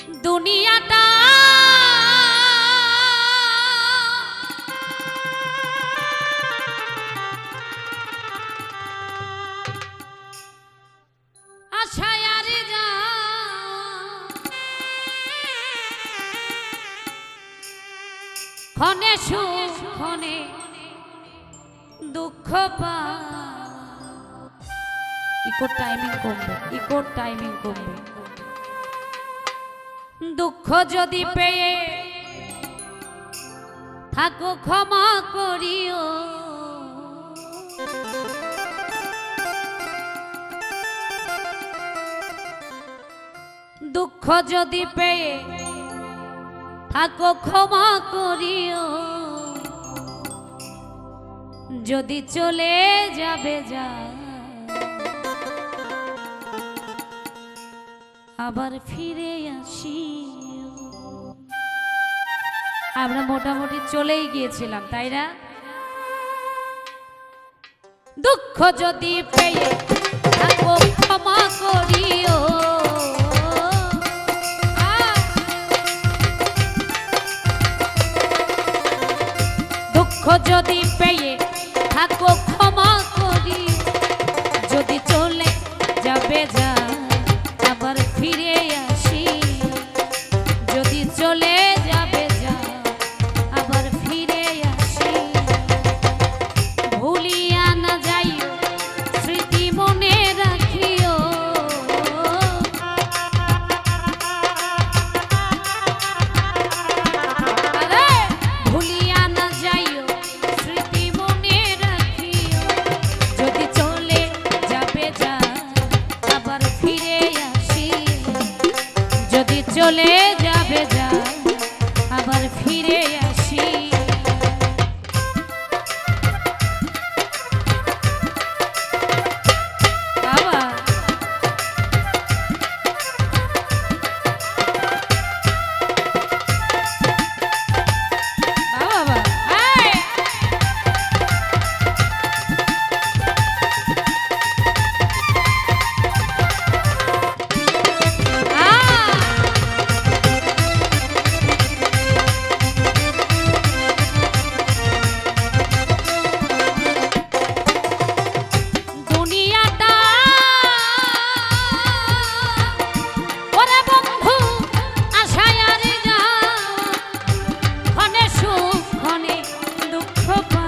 দুনিয়াটা আশায় আর যা ক্ষণে সুখ ক্ষণে দুঃখ পা ইকোর টাইমিং কমবে দুঃখ যদি পেয়ে থাকো ক্ষমা করিও দুঃখ যদি পেয়ে থাকো ক্ষমা করিও যদি চলে যাবে যা আবার ফিরে আসিও। আমরা মোটামুটি চলেই গিয়েছিলাম তাই না দুঃখ যদি পেয়ে থাকো ক্ষমা করিও দুঃখ যদি পেয়ে থাকো ক্ষমা করি যদি চলে যাবে যা আবার ফিরে আসি যদি চলে যাবে যা আবার ফিরে আসি ভুলিয়া না যাইও স্মৃতি মনে রাখিও ভুলিয়া না যাইও স্মৃতি মনে রাখিও যদি চলে যাবে যা আবার ফিরে আসি যদি চলে যাবে যা আবার ফিরে আসি বাবা বাবা এই দুনিয়াটা ওরে বন্ধু আশায় আর যা ক্ষণে সুখ ক্ষণে দুঃখ পা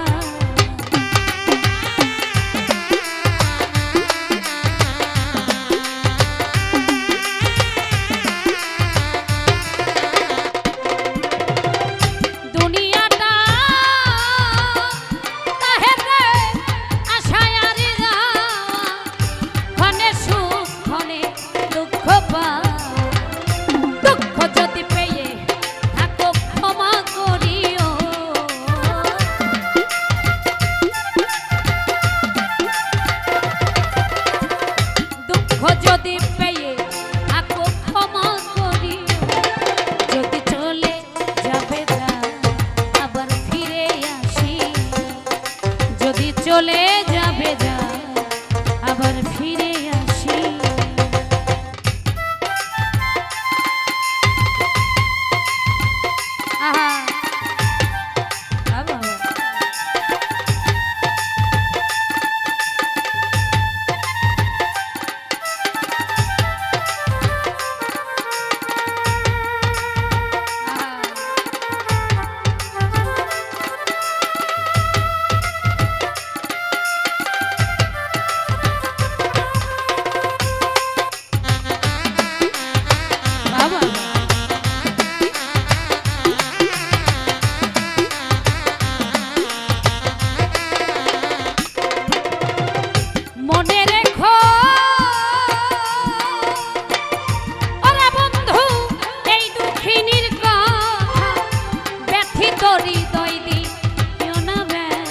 দুনিয়াটা কাহে রে আশায় আর যা ক্ষণে সুখ ক্ষণে দুঃখ পা দুঃখ যদি পেয়ে থাকো ক্ষমা করিও দুঃখ যদি পেয়ে থাকো ক্ষমা করিও যদি চলে যাবে যা আবার ফিরে আসি যদি চলে যাবে যা আবার ফিরে আসি আহা বাবা বাবা মনে রেখো ওরে বন্ধু এই দুঃখিনীর কথা ব্যথিত হৃদয় দিও না ব্যথা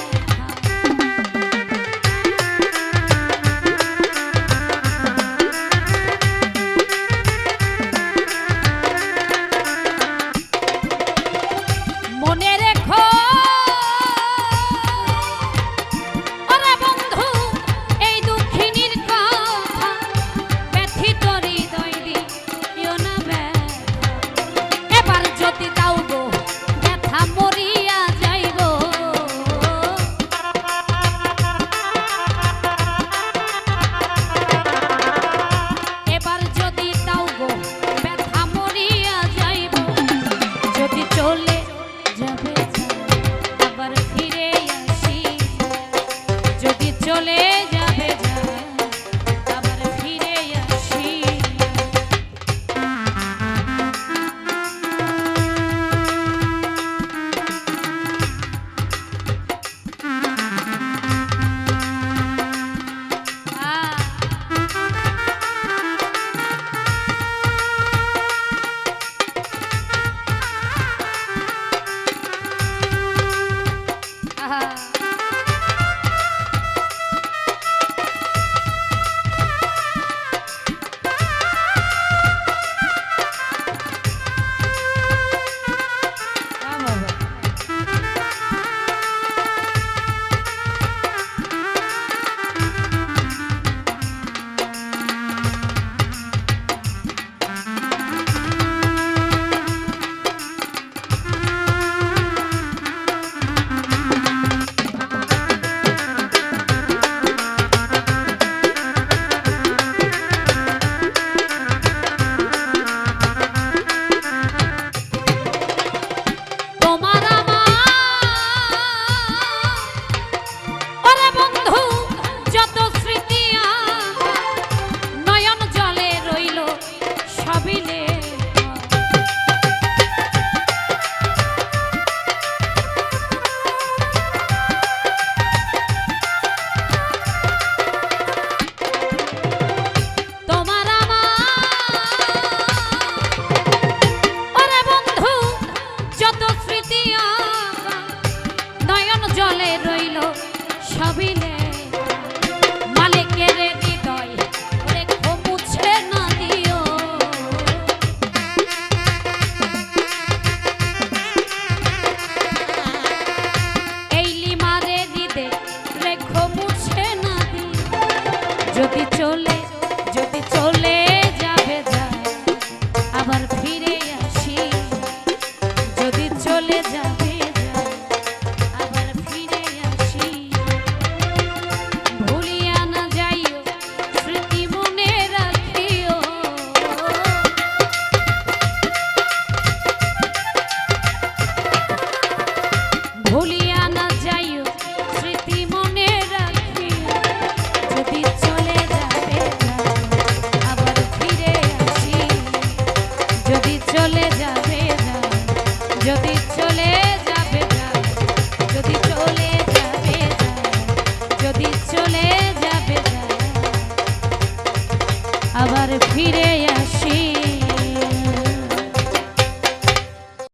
চলে যাবে যায়, আবার ফিরে আসি। ভুলিয়া না যাইও, স্মৃতি মনে রাখিও। ভুলিয়া না যাইও, স্মৃতি মনে রাখিও। যদি চলে যাবে যায়, আবার ফিরে আসি। যদি চলে যাবে যায়, যদি চলে যাবে যায়, যদি চলে যাবে যায়, যদি চলে যাবে যায়, আবার ফিরে আসি।